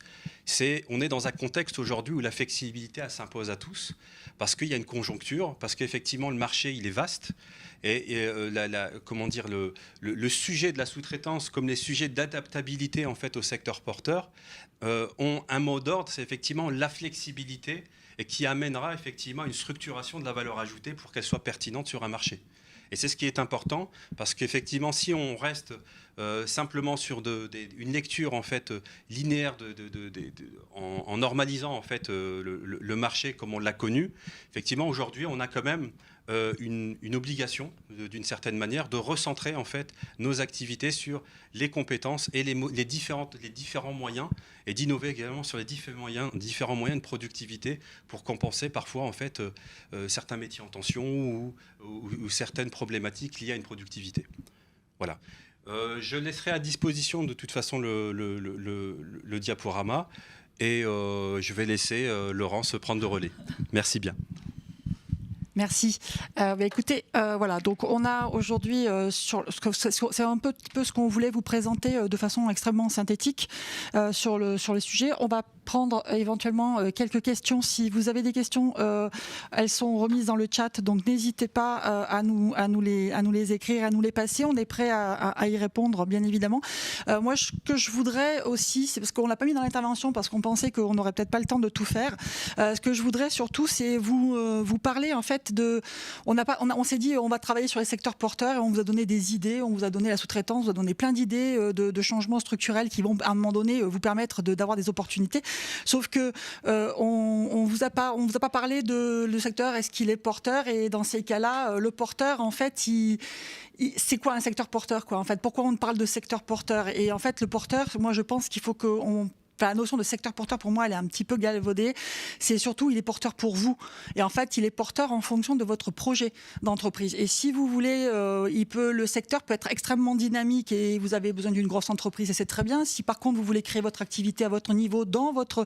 On est dans un contexte aujourd'hui où la flexibilité elle s'impose à tous, parce qu'il y a une conjoncture, parce qu'effectivement le marché il est vaste, et comment dire, le sujet de la sous-traitance, comme les sujets d'adaptabilité en fait au secteur porteur, ont un mot d'ordre, c'est effectivement la flexibilité, et qui amènera effectivement une structuration de la valeur ajoutée pour qu'elle soit pertinente sur un marché. Et c'est ce qui est important, parce qu'effectivement, si on reste simplement sur une lecture en fait linéaire en normalisant en fait le marché comme on l'a connu, effectivement aujourd'hui on a quand même une obligation d'une certaine manière de recentrer en fait nos activités sur les compétences et les différents moyens, et d'innover également sur les différents moyens de productivité pour compenser parfois en fait certains métiers en tension ou certaines problématiques liées à une productivité. Voilà. Je laisserai à disposition de toute façon le diaporama, et je vais laisser Laurence prendre le relais. Merci bien. Merci. Écoutez, voilà, donc on a aujourd'hui, c'est un peu ce qu'on voulait vous présenter de façon extrêmement synthétique sur le sujet. On va prendre éventuellement quelques questions. Si vous avez des questions, elles sont remises dans le chat, donc n'hésitez pas à nous les écrire, à nous les passer. On est prêt à y répondre, bien évidemment. Moi, ce que je voudrais aussi, c'est parce qu'on l'a pas mis dans l'intervention, parce qu'on pensait qu'on n'aurait peut-être pas le temps de tout faire. Ce que je voudrais surtout, c'est vous parler en fait on s'est dit on va travailler sur les secteurs porteurs et on vous a donné des idées, on vous a donné la sous-traitance, on vous a donné plein d'idées de changements structurels qui vont à un moment donné vous permettre d'avoir des opportunités. Sauf que on vous a pas parlé de le secteur, est-ce qu'il est porteur, et dans ces cas-là, le porteur en fait c'est quoi un secteur porteur, quoi, en fait? Pourquoi on parle de secteur porteur? Et en fait, le porteur, moi je pense qu'il faut qu'on... Enfin, la notion de secteur porteur, pour moi, elle est un petit peu galvaudée. C'est surtout, il est porteur pour vous. Et en fait, il est porteur en fonction de votre projet d'entreprise. Et si vous voulez, le secteur peut être extrêmement dynamique et vous avez besoin d'une grosse entreprise, et c'est très bien. Si par contre, vous voulez créer votre activité à votre niveau, dans votre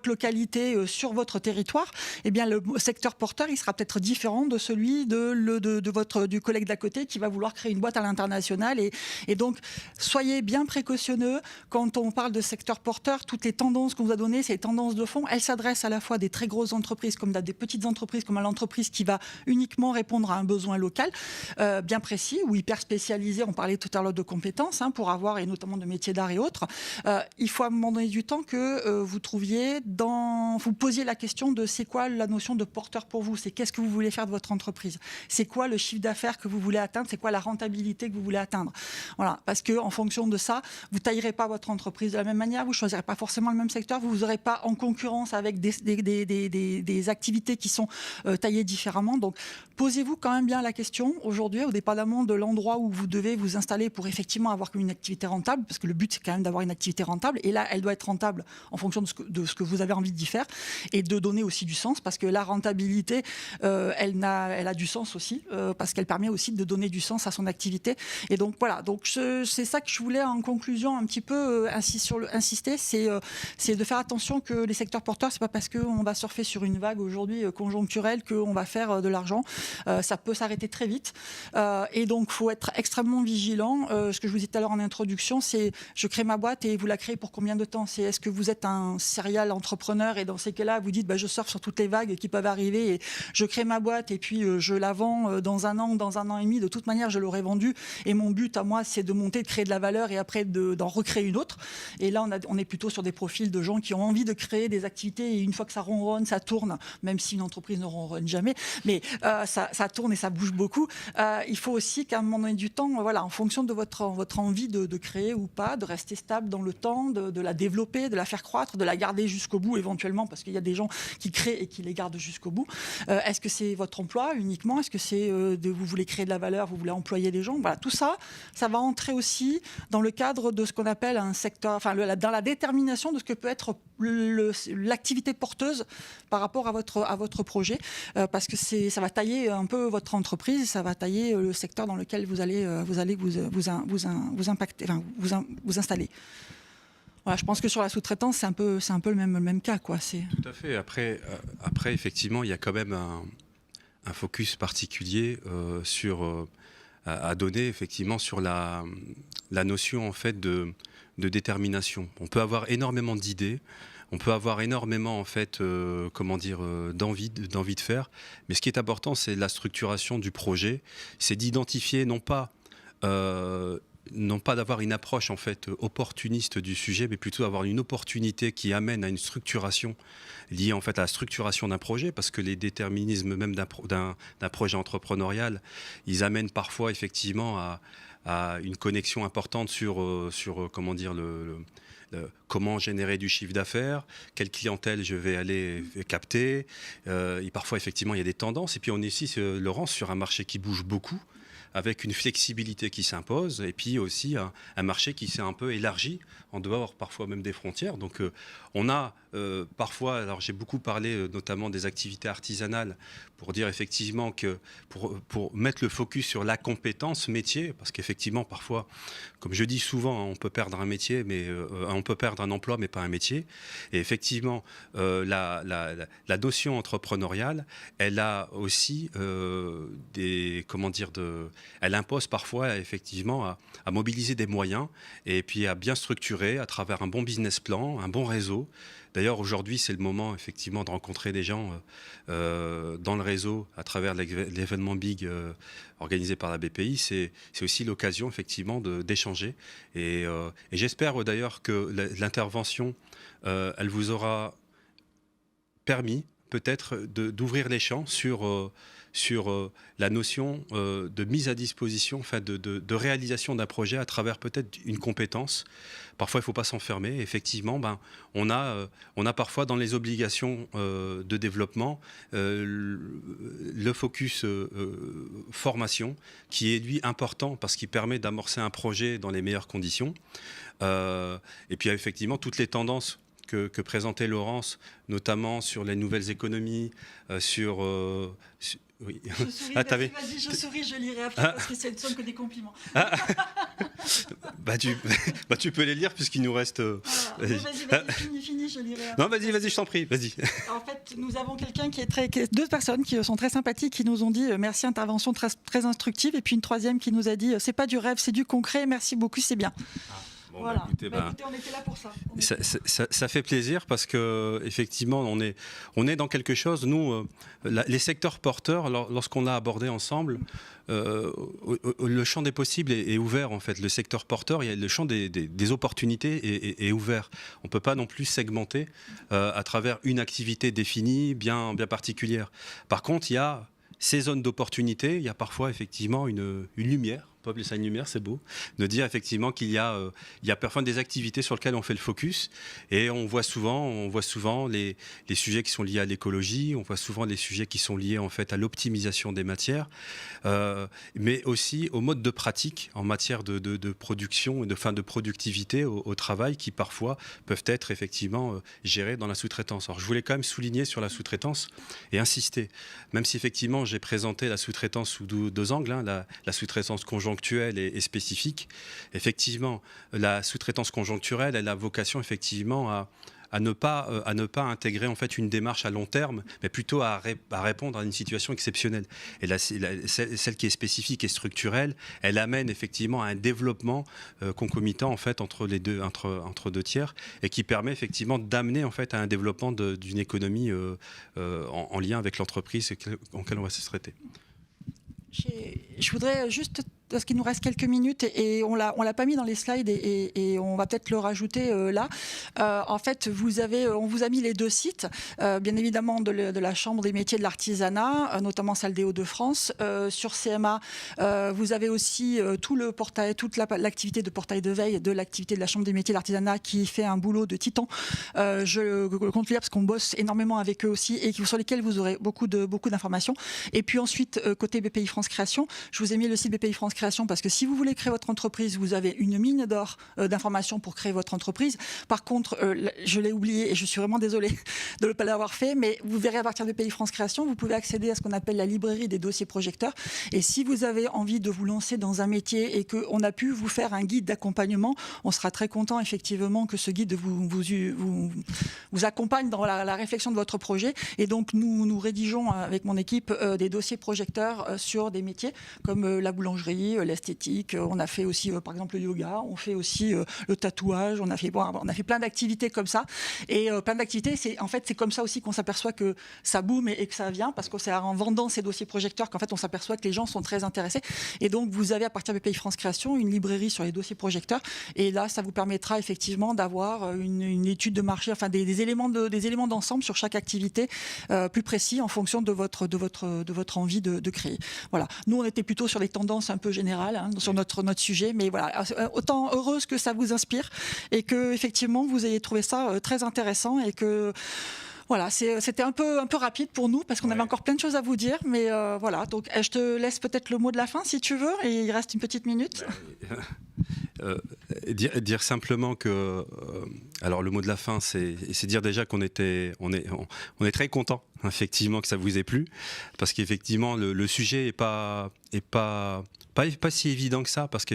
localité, sur votre territoire, eh bien, le secteur porteur, il sera peut-être différent de celui du collègue d'à côté qui va vouloir créer une boîte à l'international. Et donc, soyez bien précautionneux quand on parle de secteur porteur. Toutes les tendances qu'on vous a données, ces tendances de fond, elles s'adressent à la fois à des très grosses entreprises comme à des petites entreprises, comme à l'entreprise qui va uniquement répondre à un besoin local bien précis ou hyper spécialisé. On parlait tout à l'heure de compétences pour avoir, et notamment de métiers d'art et autres. Il faut à un moment donné du temps que vous posiez la question de c'est quoi la notion de porteur pour vous, c'est qu'est-ce que vous voulez faire de votre entreprise, c'est quoi le chiffre d'affaires que vous voulez atteindre, c'est quoi la rentabilité que vous voulez atteindre. Voilà, parce que en fonction de ça, vous taillerez pas votre entreprise de la même manière, vous choisirez pas forcément le même secteur, vous n'aurez pas en concurrence avec des activités qui sont taillées différemment. Donc, posez-vous quand même bien la question aujourd'hui, au dépendamment de l'endroit où vous devez vous installer pour effectivement avoir une activité rentable, parce que le but, c'est quand même d'avoir une activité rentable. Et là, elle doit être rentable en fonction de ce que vous avez envie d'y faire et de donner aussi du sens, parce que la rentabilité, elle a du sens aussi, parce qu'elle permet aussi de donner du sens à son activité. Et donc, voilà. Donc, c'est ça que je voulais, en conclusion, un petit peu insister. C'est de faire attention que les secteurs porteurs, c'est pas parce qu'on va surfer sur une vague aujourd'hui conjoncturelle qu'on va faire de l'argent. Ça peut s'arrêter très vite. Et donc, il faut être extrêmement vigilant. Ce que je vous disais tout à l'heure en introduction, c'est je crée ma boîte et vous la créez pour combien de temps? C'est est-ce que vous êtes un serial entrepreneur et dans ces cas-là, vous dites je surfe sur toutes les vagues qui peuvent arriver et je crée ma boîte et puis je la vends dans un an ou dans un an et demi. De toute manière, je l'aurai vendue et mon but à moi, c'est de monter, de créer de la valeur et après d'en recréer une autre. Et là, on est plutôt sur des profils de gens qui ont envie de créer des activités et une fois que ça ronronne, ça tourne, même si une entreprise ne ronronne jamais, mais ça tourne et ça bouge beaucoup. Il faut aussi qu'à un moment donné du temps, voilà, en fonction de votre envie de créer ou pas, de rester stable dans le temps, de la développer, de la faire croître, de la garder jusqu'au bout éventuellement, parce qu'il y a des gens qui créent et qui les gardent jusqu'au bout. Est-ce que c'est votre emploi uniquement? Est-ce que c'est vous voulez créer de la valeur, vous voulez employer des gens? Voilà, tout ça, ça va entrer aussi dans le cadre de ce qu'on appelle un secteur, enfin dans la détermination de ce que peut être l'activité porteuse par rapport à votre projet, parce que ça va tailler un peu votre entreprise, ça va tailler le secteur dans lequel vous allez vous impacter, enfin, vous installer. Voilà, je pense que sur la sous-traitance, c'est un peu le même cas, quoi. Tout à fait. Après, effectivement, il y a quand même un focus particulier à donner effectivement sur la notion en fait de détermination. On peut avoir énormément d'idées, on peut avoir énormément en fait, d'envie de faire, mais ce qui est important, c'est la structuration du projet, c'est d'identifier non pas d'avoir une approche en fait opportuniste du sujet, mais plutôt avoir une opportunité qui amène à une structuration liée en fait à la structuration d'un projet, parce que les déterminismes même d'un projet entrepreneurial, ils amènent parfois effectivement à une connexion importante sur comment générer du chiffre d'affaires, quelle clientèle je vais aller capter. Et parfois, effectivement, il y a des tendances. Et puis, on est ici, Laurence, sur un marché qui bouge beaucoup, avec une flexibilité qui s'impose, et puis aussi un marché qui s'est un peu élargi, en dehors parfois même des frontières. Donc on a parfois, alors j'ai beaucoup parlé notamment des activités artisanales pour dire effectivement que pour mettre le focus sur la compétence métier, parce qu'effectivement parfois, comme je dis souvent, on peut perdre un métier, mais on peut perdre un emploi, mais pas un métier. Et effectivement, la notion entrepreneuriale, elle a aussi elle impose parfois effectivement à mobiliser des moyens et puis à bien structurer à travers un bon business plan, un bon réseau. D'ailleurs, aujourd'hui, c'est le moment, effectivement, de rencontrer des gens dans le réseau à travers l'événement Big organisé par la BPI. C'est aussi l'occasion, effectivement, d'échanger. Et j'espère, d'ailleurs, que l'intervention, elle vous aura permis, peut-être, d'ouvrir les champs sur la notion de mise à disposition, enfin de réalisation d'un projet à travers peut-être une compétence. Parfois, il ne faut pas s'enfermer. Effectivement, on a parfois dans les obligations de développement le focus formation qui est, lui, important parce qu'il permet d'amorcer un projet dans les meilleures conditions. Et puis, effectivement, toutes les tendances que présentait Laurence, notamment sur les nouvelles économies, oui. Je souris, vas-y, je souris, je lirai après parce que ce ne sont que des compliments. Tu peux les lire puisqu'il nous reste... Vas-y, finis, je lirai après. Non, vas-y, je t'en prie, vas-y. En fait, nous avons quelqu'un deux personnes qui sont très sympathiques, qui nous ont dit merci, intervention très, très instructive, et puis une troisième qui nous a dit c'est pas du rêve, c'est du concret, merci beaucoup, c'est bien. Bon, voilà. Écoutez, on était là pour ça. Ça fait plaisir parce que effectivement, on est dans quelque chose. Nous, les secteurs porteurs, lorsqu'on a abordé ensemble, le champ des possibles est ouvert en fait. Le secteur porteur, il y a le champ des opportunités est ouvert. On peut pas non plus segmenter à travers une activité définie, bien particulière. Par contre, il y a ces zones d'opportunité. Il y a parfois effectivement une lumière. On peut appeler ça une lumière, c'est beau, de dire effectivement qu'il y a parfois des activités sur lesquelles on fait le focus et on voit souvent les sujets qui sont liés à l'écologie, on voit souvent les sujets qui sont liés en fait à l'optimisation des matières, mais aussi au mode de pratique en matière de production et de productivité au travail qui parfois peuvent être effectivement gérés dans la sous-traitance. Alors je voulais quand même souligner sur la sous-traitance et insister, même si effectivement j'ai présenté la sous-traitance sous deux angles, hein, la sous-traitance conjoncturelle et spécifique. Effectivement, la sous-traitance conjoncturelle, elle a vocation effectivement à ne pas intégrer en fait une démarche à long terme, mais plutôt à répondre à une situation exceptionnelle. Et celle qui est spécifique et structurelle, elle amène effectivement à un développement concomitant en fait entre deux tiers, et qui permet effectivement d'amener en fait à un développement d'une économie en lien avec l'entreprise en laquelle on va se traiter. Je voudrais juste, parce qu'il nous reste quelques minutes et on l'a pas mis dans les slides et on va peut-être le rajouter là. En fait, on vous a mis les deux sites, bien évidemment de la Chambre des métiers de l'artisanat, notamment celle des Hauts-de-France. Sur CMA, vous avez aussi toute l'activité de portail de veille de l'activité de la Chambre des métiers de l'artisanat qui fait un boulot de titan. Je compte le dire parce qu'on bosse énormément avec eux aussi et sur lesquels vous aurez beaucoup d'informations. Et puis ensuite, côté BPI France Création, je vous ai mis le site BPI France Création parce que si vous voulez créer votre entreprise, vous avez une mine d'or d'informations pour créer votre entreprise. Par contre, je l'ai oublié et je suis vraiment désolée de ne pas l'avoir fait, mais vous verrez à partir de BPI France Création, vous pouvez accéder à ce qu'on appelle la librairie des dossiers projecteurs. Et si vous avez envie de vous lancer dans un métier et qu'on a pu vous faire un guide d'accompagnement, on sera très content effectivement que ce guide vous accompagne dans la réflexion de votre projet. Et donc nous rédigeons avec mon équipe des dossiers projecteurs sur des métiers comme la boulangerie, l'esthétique. On a fait aussi par exemple le yoga, on fait aussi le tatouage, on a fait plein d'activités comme ça. Et plein d'activités, c'est comme ça aussi qu'on s'aperçoit que ça boom et que ça vient, parce que c'est en vendant ces dossiers projecteurs qu'en fait on s'aperçoit que les gens sont très intéressés. Et donc vous avez à partir de BPI France Création une librairie sur les dossiers projecteurs, et là ça vous permettra effectivement d'avoir une étude de marché, enfin des éléments d'ensemble sur chaque activité plus précis en fonction de votre envie de créer. Voilà. Nous on était plutôt sur les tendances un peu générales sur notre sujet, mais voilà, autant heureuse que ça vous inspire et que effectivement vous ayez trouvé ça très intéressant, et que voilà, c'était un peu rapide pour nous parce qu'on avait encore plein de choses à vous dire, mais voilà. Donc je te laisse peut-être le mot de la fin si tu veux, et il reste une petite minute. Dire simplement que, alors le mot de la fin, c'est dire déjà on est très content effectivement que ça vous ait plu, parce qu'effectivement le sujet est pas si évident que ça, parce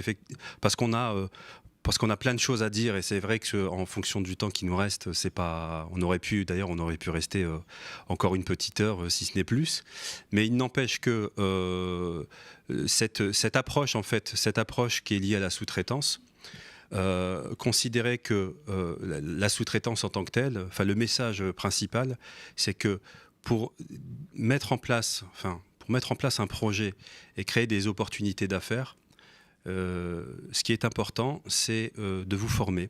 qu'on a plein de choses à dire, et c'est vrai que en fonction du temps qui nous reste, c'est pas. On aurait pu rester encore une petite heure, si ce n'est plus. Mais il n'empêche que cette approche qui est liée à la sous-traitance, considérer que la sous-traitance en tant que telle, enfin le message principal, c'est que pour mettre en place un projet et créer des opportunités d'affaires, ce qui est important, c'est de vous former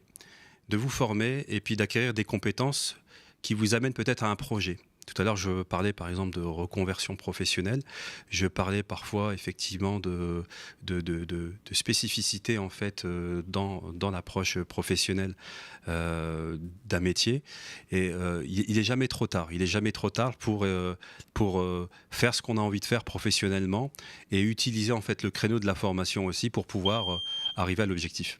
et puis d'acquérir des compétences qui vous amènent peut-être à un projet. Tout à l'heure, je parlais par exemple de reconversion professionnelle. Je parlais parfois effectivement de spécificité en fait dans l'approche professionnelle d'un métier. Et il est jamais trop tard. Il est jamais trop tard pour faire ce qu'on a envie de faire professionnellement et utiliser en fait le créneau de la formation aussi pour pouvoir arriver à l'objectif.